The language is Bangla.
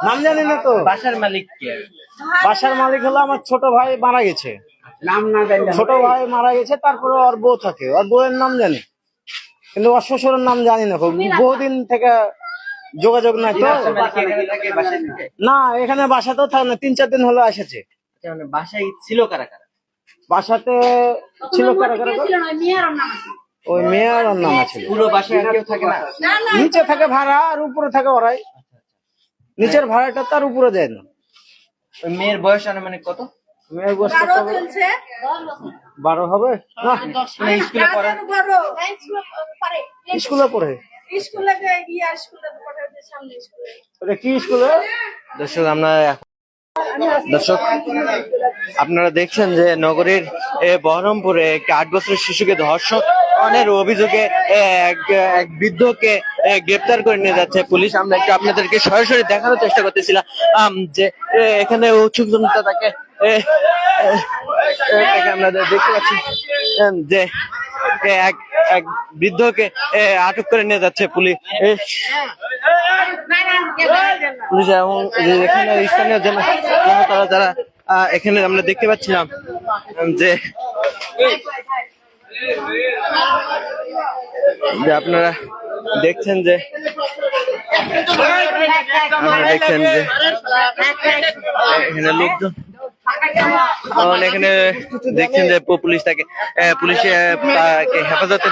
নাম জানি না তো। বাসার মালিক কে? বাসার মালিক হলো আমার ছোট ভাই মারা গেছে। নাম না জানলে ছোট ভাই মারা গেছে, তারপরে ওর বউ থাকে, ওর বউয়ের নাম জানি, কিন্তু ওর শ্বশুরের নাম জানি না। বহুদিন থেকে যোগাযোগ নাই তো। বাসার মালিক কি এখানে থাকে, বাসায় থাকে? না, এখানে বাসাতেও থাকে না, 3-4 দিন হলো এসেছে। আচ্ছা, মানে বাসায় ছিল কারা কারা? বাসাতে ছিল কারা কারা? ওই মেয়ে আর ওর নাম আছে। পুরো বাসায় আর কেউ থাকে না? নিচে থাকে ভাড়া, আর উপরে থাকে ওরাই। নিচের ভাড়াটা তার উপরে যায় না। ওই মেয়ের বয়স আনুমানিক কত? মেয়ের বয়স কত হবে? 12 হবে না। স্কুলে পড়ে? স্কুলে পড়ে। ওটা কি স্কুলে? দর্শক আপনারা দেখছেন যে নগরীর বহরমপুরে একটি 8 বছরের শিশুকে ধর্ষণের অভিযোগে এক বৃদ্ধকে গ্রেপ্তার করে নিয়ে যাচ্ছে পুলিশ। আমরা একটু আপনাদেরকে সরাসরি দেখানোর চেষ্টা করতেছিলাম যে এখানে উৎসুক জনতা তাকে আমরা দেখতে পাচ্ছি যে এক বৃদ্ধকে আটক করে নিয়ে যাচ্ছে পুলিশ। এবং এখানে স্থানীয় জনতা যারা এখানে আমরা দেখতে পাচ্ছিলাম যে আপনারা দেখছেন যে এখানে লোকজন এখানে দেখছেন যে পুলিশ তাকে হেফাজতে